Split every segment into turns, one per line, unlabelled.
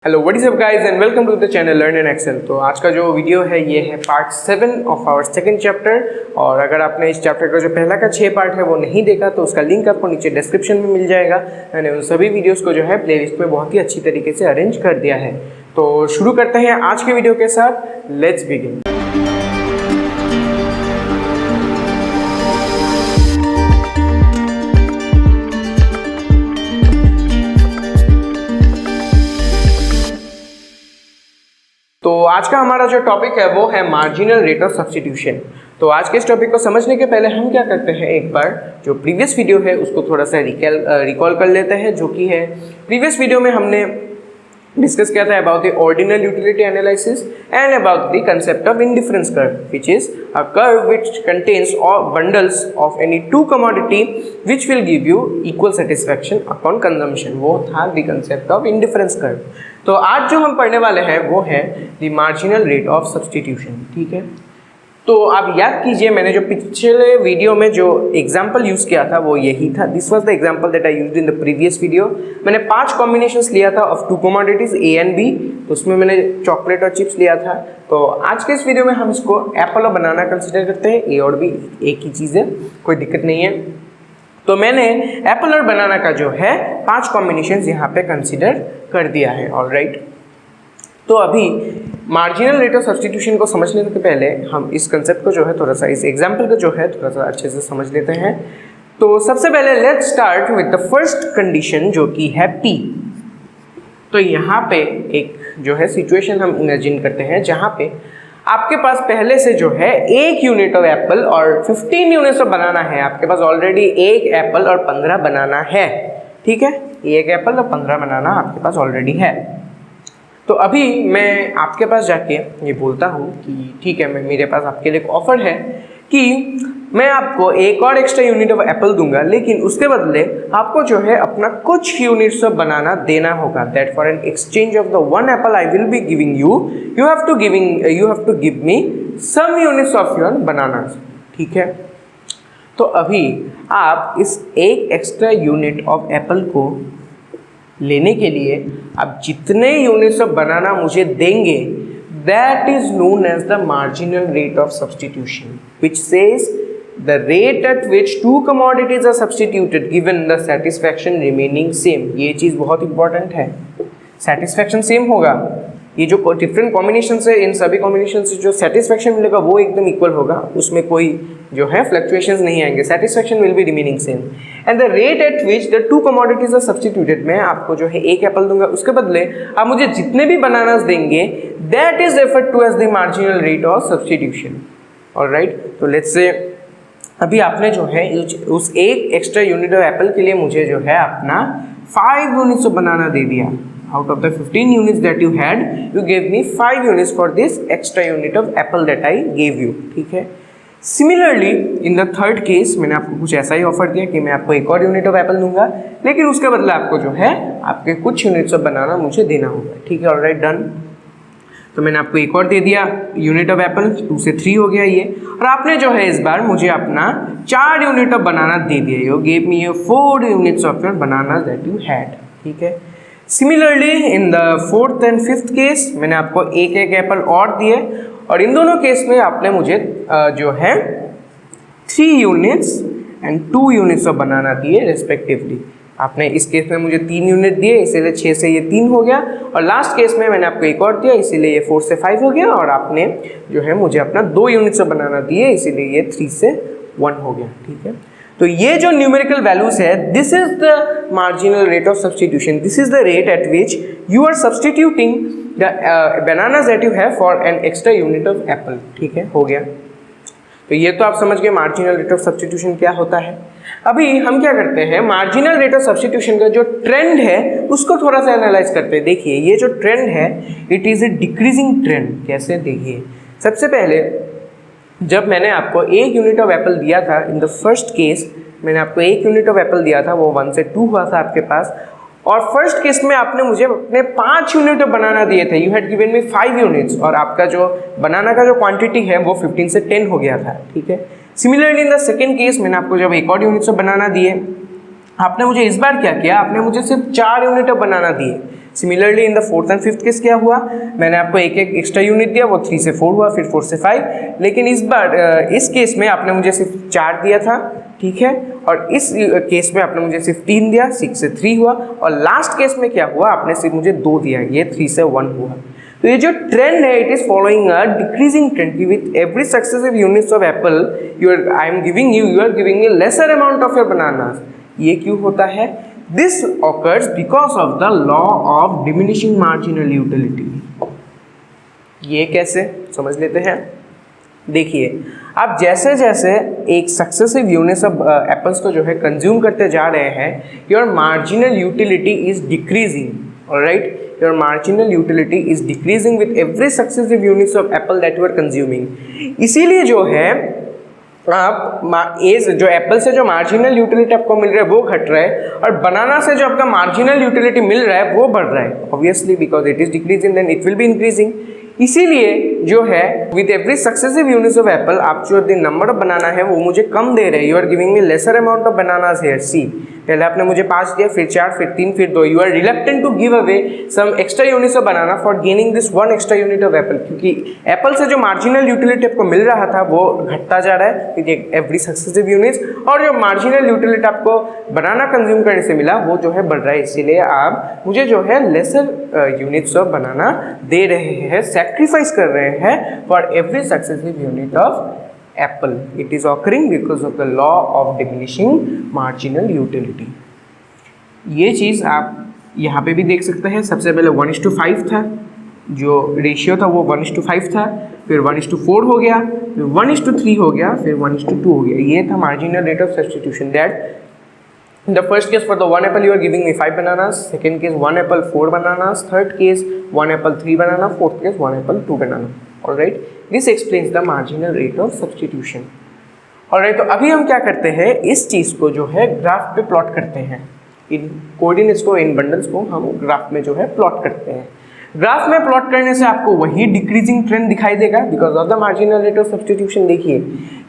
Hello what is up guys and welcome to the channel learn in Excel. तो आज का जो video है ये है part 7 of our second chapter. और अगर आपने इस चैप्टर का जो पहला का 6 पार्ट है वो नहीं देखा तो उसका लिंक आपको नीचे डिस्क्रिप्शन में मिल जाएगा। मैंने उन सभी वीडियोस को जो है प्लेलिस्ट में बहुत ही अच्छी तरीके से अरेंज कर दिया है। तो शुरू करते हैं आज के वीडियो के साथ। Let's begin. तो आज का हमारा जो टॉपिक है वो है मार्जिनल रेट ऑफ सब्स्टिट्यूशन। तो आज के इस टॉपिक को समझने के पहले हम क्या करते हैं, एक बार जो प्रीवियस वीडियो है उसको थोड़ा सा रिकॉल कर लेते हैं। जो कि है प्रीवियस वीडियो में हमने डिस्कस किया था about the ordinal utility analysis and about the concept of indifference curve, which is a curve which contains bundles of any two commodity which will give you equal satisfaction upon consumption. वो था the concept of indifference curve. तो आज जो हम पढ़ने वाले हैं वो है the marginal rate of substitution. ठीक है, तो आप याद कीजिए मैंने जो पिछले वीडियो में जो एग्जांपल यूज़ किया था वो यही था। This was the example that I used in the previous video. मैंने 5 कॉम्बिनेशंस लिया था of 2 commodities A and B. तो उसमें मैंने चॉकलेट और चिप्स लिया था। तो आज के इस वीडियो में हम इसको एप्पल और बनाना कंसिडर करते हैं। ए और बी एक ही चीज़ है, कोई दिक्कत नहीं है। तो मैंने एप्पल और बनाना का जो है 5 कॉम्बिनेशंस यहाँ पे कंसिडर कर दिया है। ऑलराइट, तो अभी मार्जिनल रेट ऑफ सब्स्टिट्यूशन को समझने के पहले हम इस कंसेप्ट को जो है थोड़ा सा, इस एग्जांपल को जो है थोड़ा सा अच्छे से समझ लेते हैं। तो सबसे पहले let's start with the first condition जो कि है P। तो यहाँ पे एक जो है सिचुएशन हम इमेजिन करते हैं जहाँ पे आपके पास पहले से जो है 1 यूनिट ऑफ एप्पल और 15 यूनिट्स ऑफ बनाना है। आपके पास ऑलरेडी 1 एप्पल और 15 बनाना है। ठीक है, 1 एप्पल और 15 बनाना आपके पास ऑलरेडी है। तो अभी मैं आपके पास जाके ये बोलता हूँ कि ठीक है, मेरे पास आपके लिए एक ऑफर है कि मैं आपको एक और एक्स्ट्रा यूनिट ऑफ एप्पल दूंगा, लेकिन उसके बदले आपको जो है अपना कुछ यूनिट्स ऑफ बनाना देना होगा। That for an exchange of the 1 apple I will be giving you, you have to give me some units of your bananas. ठीक है, तो अभी आप इस एक एक्स्ट्रा यूनिट ऑफ एप्पल को लेने के लिए आप जितने यूनिट्स ऑफ बनाना मुझे देंगे that is known as the marginal rate of substitution, which says the rate at which 2 commodities are substituted given the satisfaction remaining same। ये चीज़ बहुत इंपॉर्टेंट है, satisfaction सेम होगा। ये जो डिफरेंट कॉम्बिनेशन है इन सभी कॉम्बिनेशन से जो सेटिस्फैक्शन मिलेगा वो एकदम इक्वल होगा, उसमें कोई जो है फ्लक्चुएशंस नहीं आएंगे। Satisfaction will be remaining same and the rate at which the 2 commodities are substituted. मैं आपको जो है 1 एप्पल दूंगा, उसके बदले आप मुझे जितने भी बनानास देंगे that is referred to as the marginal rate of substitution. Alright, तो लेट्स से अभी आपने जो है उस एक एक्स्ट्रा यूनिट ऑफ एप्पल के लिए मुझे जो है अपना 5 यूनिट्स ऑफ बनाना दे दिया। Out of the 15 units that you had, you gave me 5 units for this extra unit of apple that I gave you। ठीक है, Similarly in the third case मैंने आपको कुछ ऐसा ही ऑफर दिया कि मैं आपको एक और यूनिट ऑफ एप्पल दूंगा, लेकिन उसके बदले आपको जो है आपके कुछ यूनिट्स ऑफ बनाना मुझे देना होगा। ठीक है, ऑलराइट, डन। तो मैंने आपको एक और दे दिया यूनिट ऑफ एप्पल, 2 से 3 हो गया ये। और आपने जो है इस बार मुझे अपना 4 यूनिट ऑफ बनाना दे दिया। You gave me your 4 units of your banana that you had. ठीक है, similarly in the 4th and 5th case मैंने आपको एक एप्पल और दिए और इन दोनों केस में आपने मुझे जो है 3 यूनिट्स एंड 2 यूनिट्स ऑफ बनाना दिए रेस्पेक्टिवली। आपने इस केस में मुझे 3 यूनिट दिए, इसीलिए 6 से ये 3 हो गया। और लास्ट केस में मैंने आपको एक और दिया, इसीलिए ये 4 से 5 हो गया। और आपने जो है मुझे अपना 2 यूनिट्स ऑफ बनाना दिए, इसीलिए ये 3 से 1 हो गया। ठीक है, तो ये जो न्यूमेरिकल वैल्यूज है this is the marginal rate of substitution. This is the rate at which you are substituting the bananas that you have for an extra unit of apple. ठीक है, हो गया। तो ये तो आप समझ गए मार्जिनल रेट ऑफ सब्स्टिट्यूशन क्या होता है। अभी हम क्या करते हैं, मार्जिनल रेट ऑफ सब्स्टिट्यूशन का जो ट्रेंड है उसको थोड़ा सा एनालाइज करते हैं। देखिए ये जो ट्रेंड है it is a decreasing trend. कैसे, देखिए सबसे पहले जब मैंने आपको 1 यूनिट ऑफ एप्पल दिया था, इन द फर्स्ट केस मैंने आपको 1 यूनिट ऑफ एप्पल दिया था, वो 1 से 2 हुआ था आपके पास। और फर्स्ट केस में आपने मुझे अपने 5 यूनिट ऑफ बनाना दिए थे। You had given me 5 units और आपका जो बनाना का जो क्वांटिटी है वो 15 से 10 हो गया था। ठीक है, similarly in the second case मैंने आपको जब एक और यूनिट्स ऑफ बनाना दिए, आपने मुझे इस बार क्या किया, आपने मुझे सिर्फ 4 यूनिट ऑफ बनाना दिए। Similarly in the fourth and fifth case क्या हुआ, मैंने आपको एक एक एक्स्ट्रा यूनिट दिया, वो 3 से 4 हुआ, फिर 4 से 5, लेकिन इस बार इस केस में आपने मुझे सिर्फ 4 दिया था, ठीक है, और इस केस में आपने मुझे सिर्फ 3 दिया, 6 से 3 हुआ, और लास्ट केस में क्या हुआ, आपने सिर्फ मुझे 2 दिया, ये 3 से 1 हुआ। तो ये जो ट्रेंड है, it is following a decreasing trend कि with every successive units of apple you are giving a lesser amount of your bananas. ये क्यों होता है? This occurs because of the law of diminishing marginal utility. ये कैसे समझ लेते हैं, देखिए, आप जैसे जैसे एक सक्सेसिव यूनिट्स ऑफ एप्पल्स को जो है कंज्यूम करते जा रहे हैं, your marginal utility is decreasing, alright, your marginal utility is decreasing with every successive units of apple that you are consuming। इसीलिए जो है आप जो एप्पल से जो मार्जिनल यूटिलिटी आपको मिल रहा है वो घट रहा है, और बनाना से जो आपका मार्जिनल यूटिलिटी मिल रहा है वो बढ़ रहा है, obviously because it is decreasing then it will be increasing. इसीलिए जो है with every successive units of apple आप जो द नंबर ऑफ बनाना है वो मुझे कम दे रहे हैं, you are giving me lesser amount of bananas here. See, पहले आपने मुझे 5 दिया, फिर 4, फिर 3, फिर 2, you are reluctant to give away some extra units of banana for gaining this 1 extra unit of apple, क्योंकि एप्पल से जो मार्जिनल यूटिलिटी आपको मिल रहा था वो घटता जा रहा है विद एवरी सक्सेसिव यूनिट्स, और जो मार्जिनल यूटिलिटी आपको बनाना कंज्यूम करने से मिला वो जो है बढ़ रहा है। इसीलिए आप मुझे जो है लेसर यूनिट्स ऑफ बनाना दे रहे हैं, सेक्रीफाइस कर रहे हैं for every successive unit of Apple. It is occurring because of the law of diminishing marginal utility. ये चीज़ आप यहाँ पे भी देख सकते हैं। सबसे पहले 1:5 था, जो रेशियो था वो 1:5 था, फिर 1:4 हो गया, फिर 1:3 हो गया, फिर 1:2 हो गया। ये था marginal rate of substitution. That in the first case for the 1 apple you are giving me 5 bananas, second case 1 apple 4 bananas, third case 1 apple 3 banana, fourth case 1 apple 2 banana। all right, this explains the marginal rate of substitution। all right, तो अभी हम क्या करते हैं, इस चीज़ को जो है ग्राफ पे प्लॉट करते हैं, इन कोऑर्डिनेट्स को, इन बंडल्स को हम ग्राफ में जो है प्लॉट करते हैं। ग्राफ में प्लॉट करने से आपको वही डिक्रीजिंग ट्रेंड दिखाई देगा because of the marginal rate of substitution. देखिए,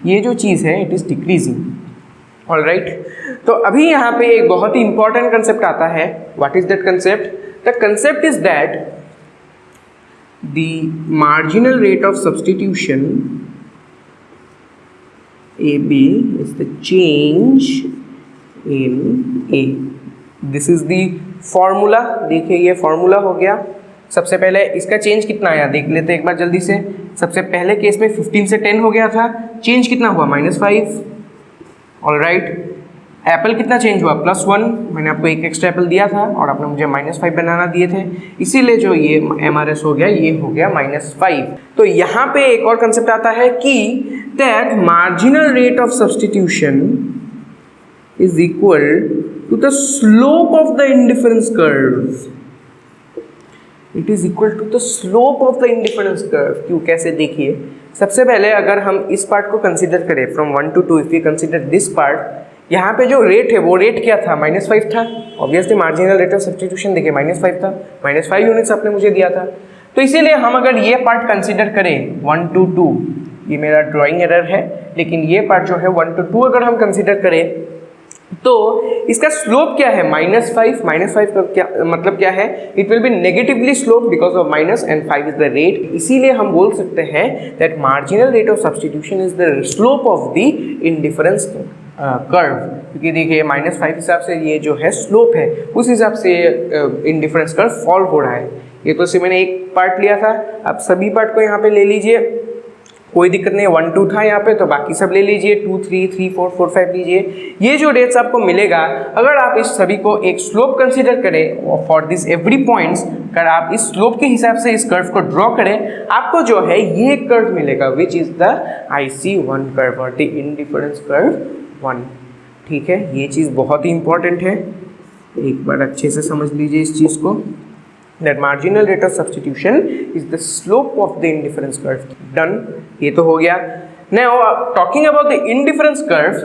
ये जो चीज़ है it is decreasing, all right. तो अभी यहाँ पे एक बहुत ही इंपॉर्टेंट कंसेप्ट आता है। What is that concept? The concept is that the marginal rate of substitution AB is the change in A। This is the formula. देखिए, ये फॉर्मूला हो गया। सबसे पहले इसका चेंज कितना आया देख लेते हैं एक बार जल्दी से। सबसे पहले केस में 15 से 10 हो गया था, चेंज कितना हुआ -5। ऑल राइट, एप्पल कितना चेंज हुआ +1। मैंने आपको एक एक्स्ट्रा एप्पल दिया था और आपने मुझे -5 बनाना दिए थे, इसीलिए जो ये MRS हो गया ये हो गया -5। तो यहाँ पे एक और कंसेप्ट आता है कि that marginal rate of substitution is equal to the slope of the indifference curve. It is equal to the slope of the indifference curve. क्यों, कैसे? देखिए, सबसे पहले अगर हम इस पार्ट को कंसीडर करें from 1 to 2, if you consider this part, यहाँ पे जो रेट है वो रेट क्या था? -5 था। Obviously marginal rate of substitution देखिए -5 था, -5 यूनिट्स आपने मुझे दिया था। तो इसीलिए हम अगर ये पार्ट कंसीडर करें 1 to 2, ये मेरा ड्राइंग एरर है, लेकिन ये पार्ट जो है 1 to 2 अगर हम कंसीडर करें तो इसका स्लोप क्या है? -5। -5 का क्या मतलब क्या है? It will B negatively slope because of minus and 5 is the rate. इसीलिए हम बोल सकते हैं that marginal rate of substitution is the slope of the indifference curve. क्योंकि देखिए -5 हिसाब से ये जो है स्लोप है, उस हिसाब से इंडिफरेंस कर्व फॉल हो रहा है। ये तो सिर्फ मैंने एक पार्ट लिया था, आप सभी पार्ट को यहाँ पे ले लीजिए, कोई दिक्कत नहीं है। 1 2 था यहाँ पे, तो बाकी सब ले लीजिए, 2 3 3 4 4 5 लीजिए। ये जो रेट्स आपको मिलेगा, अगर आप इस सभी को एक स्लोप कंसीडर करें फॉर दिस एवरी पॉइंट्स, अगर आप इस स्लोप के हिसाब से इस कर्व को ड्रॉ करें, आपको जो है ये कर्व मिलेगा which is the IC1 curve और द इंडिफरेंस कर्व 1। ठीक है, ये चीज़ बहुत ही इंपॉर्टेंट है, एक बार अच्छे से समझ लीजिए इस चीज़ को। That marginal rate of substitution is the slope of the indifference curve। Done, ये तो हो गया। Now talking about the indifference curve,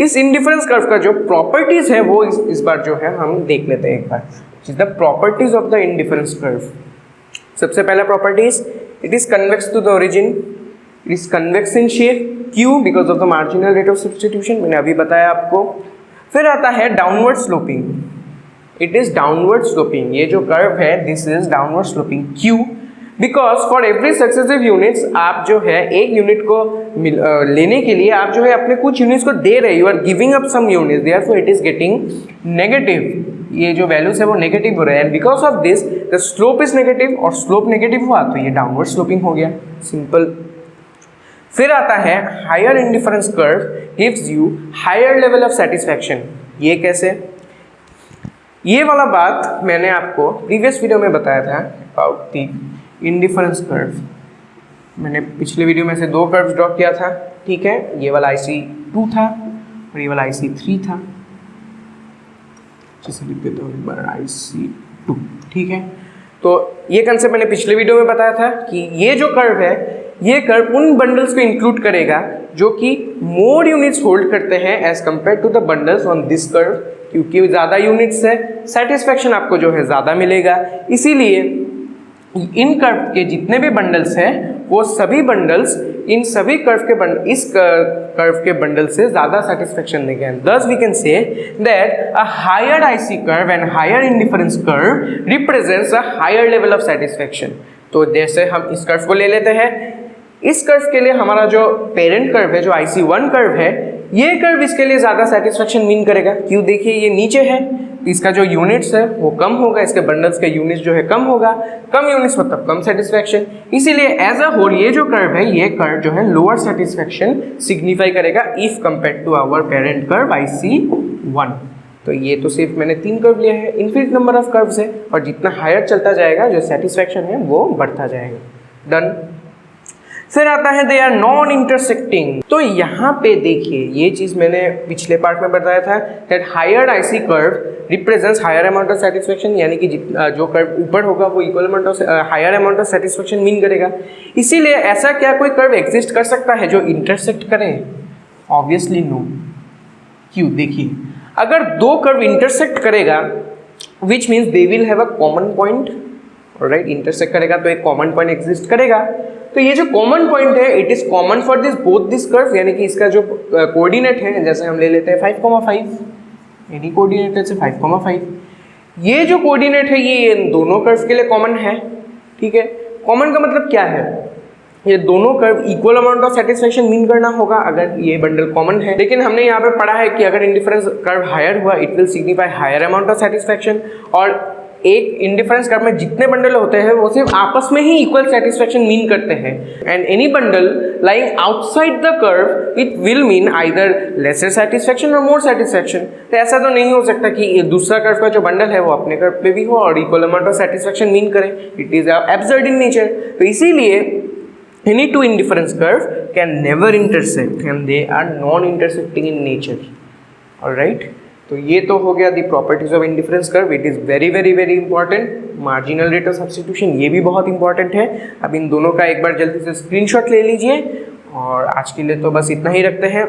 इस indifference curve का जो properties है वो इस बार जो है हम देख लेते हैं एक बार। Which is the properties of the indifference curve। सबसे पहला properties, it is convex to the origin, it is convex in shape, Q because of the marginal rate of substitution, मैंने अभी बताया आपको। फिर आता है downward sloping, it is downward sloping. ये जो कर्व है दिस इज डाउनवर्ड स्लोपिंग। क्यों? Because for every successive units आप जो है एक यूनिट को लेने के लिए आप जो है अपने कुछ यूनिट्स को दे रहे, you are giving up some units, therefore it is getting negative. ये जो वैल्यूज है वो नेगेटिव हो रहा है and because of this the slope is negative, और स्लोप नेगेटिव हुआ तो ये डाउनवर्ड स्लोपिंग हो गया, सिंपल। फिर आता है higher indifference curve gives you higher level of satisfaction. ये कैसे? ये वाला बात मैंने आपको प्रीवियस वीडियो में बताया था अबाउट द इंडिफरेंस कर्व। मैंने पिछले वीडियो में से 2 कर्व्स ड्रॉ किया था, ठीक है। ये वाला IC2 था और ये वाला IC3 था। जैसे लिख देता हूँ एक बार IC2, ठीक है। तो ये कंसेप्ट मैंने पिछले वीडियो में बताया था कि ये जो कर्व है ये कर्व उन बंडल्स को इंक्लूड करेगा जो कि मोर यूनिट्स होल्ड करते हैं as compare to the bundles on this curve, क्योंकि ज़्यादा यूनिट्स है सेटिस्फैक्शन आपको जो है ज़्यादा मिलेगा। इसीलिए इन कर्व के जितने भी बंडल्स हैं वो सभी बंडल्स इन सभी कर्व के इस कर्व के बंडल से ज़्यादा सेटिस्फैक्शन देंगे। Thus we can say that a higher IC curve and higher indifference curve represents a higher level of satisfaction। तो जैसे हम इस कर्व को ले लेते हैं, इस कर्व के लिए हमारा जो पेरेंट कर्व है, जो IC1 कर्व है, ये कर्व इसके लिए ज़्यादा सेटिस्फैक्शन मीन करेगा। क्यों? देखिए ये नीचे है, इसका जो यूनिट्स है वो कम होगा, इसके बंडल्स के यूनिट्स जो है कम होगा, कम यूनिट्स मतलब कम सेटिस्फैक्शन। इसीलिए एज अ होल ये जो कर्व है, ये कर्व जो है लोअर सेटिस्फैक्शन सिग्निफाई करेगा if compare to our parent curve IC1। तो ये तो सिर्फ मैंने 3 कर्व लिया है, इनफिनिट नंबर ऑफ कर्व्स है, और जितना हायर चलता जाएगा जो सेटिस्फैक्शन है वो बढ़ता जाएगा। डन। फिर आता है दे आर नॉन इंटरसेक्टिंग। तो यहाँ पे देखिए ये चीज़ मैंने पिछले पार्ट में बताया था that higher IC curve represents higher amount of satisfaction, यानी कि जो कर्व ऊपर होगा वो equal amount of higher amount of satisfaction mean करेगा। इसीलिए ऐसा क्या कोई कर्व एग्जिस्ट कर सकता है जो इंटरसेक्ट करे? Obviously no. क्यों? देखिए अगर 2 कर्व इंटरसेक्ट करेगा which means they will have a common point, right. Intersect करेगा तो एक कॉमन पॉइंट एग्जिस्ट करेगा। तो ये जो कॉमन पॉइंट है it is common for this both this curve, यानी कि इसका जो कोऑर्डिनेट है, जैसे हम ले लेते हैं 5,5, एनी कोऑर्डिनेट है 5,5, ये जो कोऑर्डिनेट है ये इन दोनों कर्व के लिए कॉमन है, ठीक है। कॉमन का मतलब क्या है? ये दोनों curve equal amount of satisfaction mean करना होगा अगर ये बंडल कॉमन है। लेकिन हमने यहाँ पे पढ़ा है कि अगर इंडिफरेंस कर्व हायर हुआ it will signify higher amount of satisfaction, और एक इंडिफरेंस कर्व में जितने बंडल होते हैं वो सिर्फ आपस में ही इक्वल सेटिस्फैक्शन मीन करते हैं। And any bundle lying outside the curve it will mean either lesser satisfaction और मोर सेटिस्फैक्शन। तो ऐसा तो नहीं हो सकता कि दूसरा कर्व का जो बंडल है वो अपने कर्व पे भी हो और equal amount of satisfaction mean करे। It is absurd in nature. तो इसीलिए any two indifference curve can never intersect and they are non-intersecting in nature, alright। तो ये तो हो गया the properties of indifference curve. It is very very very important. Marginal rate of substitution ये भी बहुत इंपॉर्टेंट है। अब इन दोनों का एक बार जल्दी से स्क्रीनशॉट ले लीजिए, और आज के लिए तो बस इतना ही रखते हैं।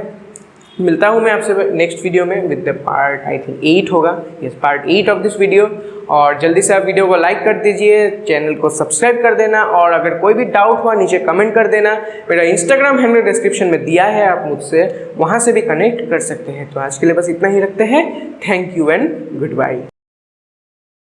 मिलता हूँ मैं आपसे नेक्स्ट वीडियो में with the part I think 8 होगा, yes part 8 of this video. और जल्दी से आप वीडियो को लाइक कर दीजिए, चैनल को सब्सक्राइब कर देना, और अगर कोई भी डाउट हुआ नीचे कमेंट कर देना। मेरा इंस्टाग्राम हैंडल डिस्क्रिप्शन में दिया है, आप मुझसे वहाँ से भी कनेक्ट कर सकते हैं। तो आज के लिए बस इतना ही रखते हैं। Thank you and good bye.